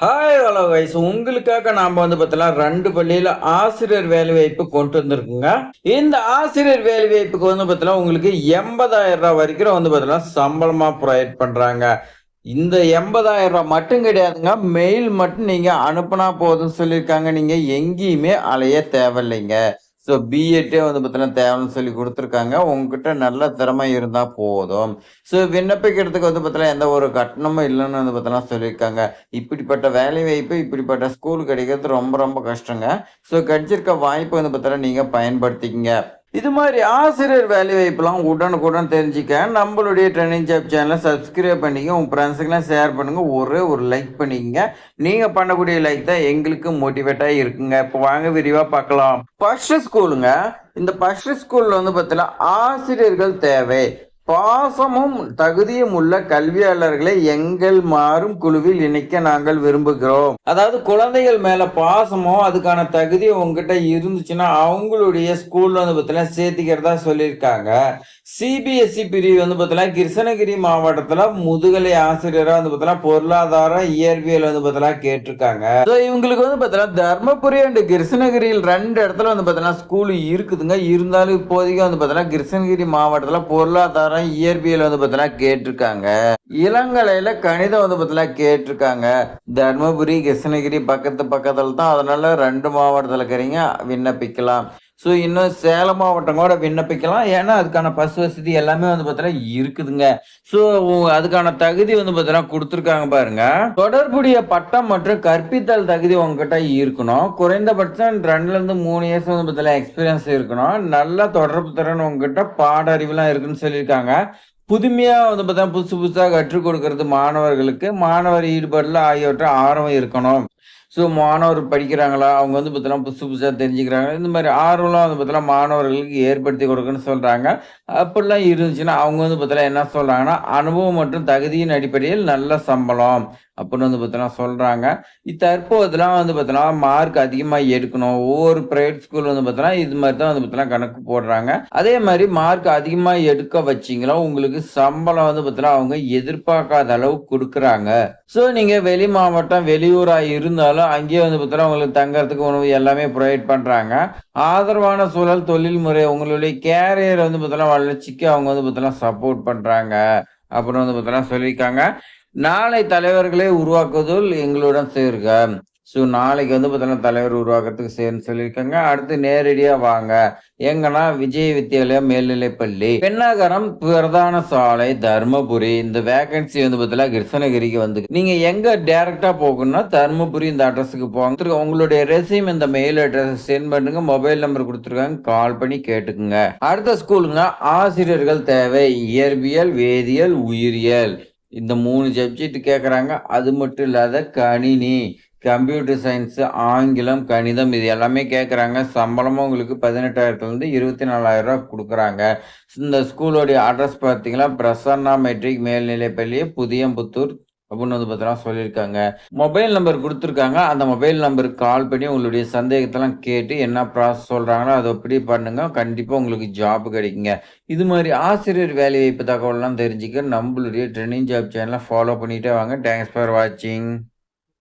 Hi hello guys, உங்களுக்காக நாம பார்த்தலாம் 2 பள்ளியில ஆசிரியர் வேலைவாய்ப்பு கொண்டு வந்திருக்குங்க. இந்த ஆசிரியர் வேலைவாய்ப்புக்கு பார்த்தலாம் உங்களுக்கு 80,000 ரூபாய் வரைக்கும் பார்த்தலாம் சம்பளமா ப்ரொவைட் பண்றாங்க. இந்த 80,000 ரூபாய் மட்டும் கிடையாதுங்க. மெயில் மட்டும் நீங்க அனுப்புனா போதும்னு சொல்லியிருக்காங்க. நீங்க எங்கேயுமே அலைய தேவையில்லைங்க. ஸோ பிஎட்டே பார்த்தீங்கன்னா தேவைன்னு சொல்லி குடுத்துருக்காங்க. உங்ககிட்ட நல்ல திறமை இருந்தா போதும். ஸோ விண்ணப்பிக்கிறதுக்கு பார்த்தீங்கன்னா எந்த ஒரு கட்டணமும் இல்லன்னு பார்த்தீங்கன்னா சொல்லியிருக்காங்க. இப்படிப்பட்ட வேலைவாய்ப்பு, இப்படிப்பட்ட ஸ்கூல் கிடைக்கிறது ரொம்ப ரொம்ப கஷ்டங்க. ஸோ கிடைச்சிருக்க வாய்ப்ப பார்த்தீங்கன்னா நீங்க பயன்படுத்திக்கங்க. இது மாதிரி ஆசிரியர் வேலைவாய்ப்புலாம் உடனுக்குடன் தெரிஞ்சுக்க நம்மளுடைய ட்ரெண்டிங் ஜாப் சேனலை சப்ஸ்கிரைப் பண்ணிக்க, உங்க ஃப்ரெண்ட்ஸுக்கெல்லாம் ஷேர் பண்ணுங்க. ஒரே ஒரு லைக் பண்ணிக்கங்க. நீங்க பண்ணக்கூடிய லைக் தான் எங்களுக்கு மோட்டிவேட்டா இருக்குங்க. இப்போ வாங்க விரிவா பார்க்கலாம். ஃபர்ஸ்ட் ஸ்கூலுங்க. இந்த ஃபர்ஸ்ட் ஸ்கூல்ல பார்த்தீங்கன்னா ஆசிரியர்கள் தேவை. பாசமும் தகுதியும் உள்ள கல்வியாளர்களை எங்கள் மாறும் குழுவில் இணைக்க நாங்கள் விரும்புகிறோம். அதாவது குழந்தைகள் மேல பாசமோ அதுக்கான தகுதி உங்ககிட்ட இருந்துச்சுன்னா அவங்களுடைய ஸ்கூல்ல பார்த்தீங்கன்னா சேர்த்திக்கிறதா சொல்லியிருக்காங்க. சிபிஎஸ்இ பிரிவு பார்த்தீங்கன்னா கிருஷ்ணகிரி மாவட்டத்துல முதுகலை ஆசிரியரா பார்த்தீங்கன்னா பொருளாதார இயற்பியல் பார்த்தீங்கன்னா கேட்டிருக்காங்க. இவங்களுக்கு பார்த்தீங்கன்னா தர்மபுரி அண்ட் கிருஷ்ணகிரியில் 2 இடத்துல பார்த்தீங்கன்னா ஸ்கூல் இருக்குதுங்க. இருந்தாலும் இப்போதைக்கு பார்த்தீங்கன்னா கிருஷ்ணகிரி மாவட்டத்துல பொருளாதார இயற்பியல் பார்த்தீங்கன்னா கேட்டிருக்காங்க. இளங்கலையில கணிதம் பார்த்தீங்கன்னா கேட்டிருக்காங்க. தர்மபுரி கிருஷ்ணகிரி பக்கத்துல தான். அதனால 2 மாவட்டத்துல இருக்கிறீங்க விண்ணப்பிக்கலாம். ஸோ இன்னும் சேலம் மாவட்டம் கூட விண்ணப்பிக்கலாம். ஏன்னா அதுக்கான பஸ் வசதி எல்லாமே பார்த்தீங்கன்னா இருக்குதுங்க. ஸோ அதுக்கான தகுதி பார்த்தீங்கன்னா கொடுத்துருக்காங்க பாருங்க. தொடர்புடைய பட்டம் மற்றும் கற்பித்தல் தகுதி உங்ககிட்ட இருக்கணும். குறைந்தபட்சம் 2ல இருந்து 3 இயர்ஸ் பார்த்தீங்கன்னா எக்ஸ்பீரியன்ஸ் இருக்கணும். நல்ல தொடர்பு திறன் உங்ககிட்ட பாட அறிவுலாம் இருக்குன்னு சொல்லியிருக்காங்க. புதுமையா பார்த்தீங்கன்னா புதுசா கற்றுக் கொடுக்கறது மாணவர்களுக்கு மாணவர் ஈடுபாடுல ஆகியவற்றை ஆர்வம் இருக்கணும். ஸோ மாணவர் படிக்கிறாங்களா, அவங்க பார்த்தீங்கன்னா புதுசா தெரிஞ்சுக்கிறாங்க. இந்த மாதிரி ஆர்வம்லாம் பார்த்தீங்கன்னா மாணவர்களுக்கு ஏற்படுத்தி கொடுக்குன்னு சொல்றாங்க. அப்படிலாம் இருந்துச்சுன்னா அவங்க பார்த்தீங்கன்னா என்ன சொல்றாங்கன்னா, அனுபவம் மற்றும் தகுதியின் அடிப்படையில் நல்ல சம்பளம் அப்படின்னு பார்த்தீங்கன்னா சொல்றாங்க. தற்போதெல்லாம் பார்த்தீங்கன்னா மார்க் அதிகமா எடுக்கணும். ஒவ்வொரு பிரைவேட் ஸ்கூல் பார்த்தீங்கன்னா இது மாதிரி தான் பார்த்தீங்கன்னா கணக்கு போடுறாங்க. அதே மாதிரி மார்க் அதிகமா எடுக்க வச்சீங்களா உங்களுக்கு சம்பளம் பார்த்தீங்கன்னா அவங்க எதிர்பார்க்காத அளவு கொடுக்குறாங்க. ஸோ நீங்க வெளி மாவட்டம் வெளியூரா இருந்தாலும் அங்கேயே பார்த்தீங்கன்னா உங்களுக்கு தங்கறதுக்கு உணவு எல்லாமே ப்ரொவைட் பண்றாங்க. ஆதரவான சூழல், தொழில் முறை, உங்களுடைய கேரியர் பார்த்தீங்கன்னா வளர்ச்சிக்கு அவங்க பார்த்தீங்கன்னா சப்போர்ட் பண்றாங்க அப்படின்னு பார்த்தீங்கன்னா சொல்லியிருக்காங்க. நாளை தலைவர்களை உருவாக்குவதில் எங்களுடன் சேருக. ஸோ நாளைக்கு பார்த்தீங்கன்னா தலைவர் உருவாக்குறதுக்கு சேருன்னு சொல்லியிருக்காங்க. அடுத்து நேரடியா வாங்க. எங்கன்னா விஜய் வித்யாலயா மேல்நிலைப்பள்ளி, பெண்ணகரம் பிரதான சாலை, தர்மபுரி. இந்த வேகன்சி பார்த்தீங்கன்னா கிருஷ்ணகிரிக்கு வந்து நீங்க எங்க டைரக்டா போகணும்னா தர்மபுரி இந்த அட்ரஸுக்கு போங்க. உங்களுடைய ரெசியூம் இந்த மெயில் அட்ரஸ் சென்ட் பண்ணுங்க. மொபைல் நம்பர் கொடுத்துருக்காங்க, கால் பண்ணி கேட்டுக்குங்க. அடுத்த ஸ்கூலுங்க. ஆசிரியர்கள் தேவை. இயற்பியல், வேதியியல், உயிரியல் இந்த 3 சப்ஜெக்ட் கேட்குறாங்க. அது மட்டும் இல்லாத கணினி, கம்ப்யூட்டர் சயின்ஸ், ஆங்கிலம், கணிதம் இது எல்லாமே கேட்குறாங்க. சம்பளமும் உங்களுக்கு 18,000லேருந்து 24,000 ரூபா கொடுக்குறாங்க. இந்த ஸ்கூலோடைய அட்ரஸ் பார்த்தீங்கன்னா பிரசன்னா மெட்ரிக் மேல்நிலைப்பள்ளி, புதியம்புத்தூர் அப்படின்னு பார்த்தீங்கன்னா சொல்லியிருக்காங்க. மொபைல் நம்பர் கொடுத்துருக்காங்க. அந்த மொபைல் நம்பருக்கு கால் பண்ணி உங்களுடைய சந்தேகத்தெல்லாம் கேட்டு என்ன ப்ராசஸ் சொல்கிறாங்களோ அதை அப்படி பண்ணுங்க. கண்டிப்பாக உங்களுக்கு ஜாப் கிடைக்குங்க. இது மாதிரி ஆசிரியர் வேலைவாய்ப்பு தகவல்லாம் தெரிஞ்சுக்க நம்மளுடைய ட்ரெண்டிங் ஜாப் சேனலை ஃபாலோ பண்ணிட்டே வாங்க. தேங்க்ஸ் ஃபார் வாட்சிங்.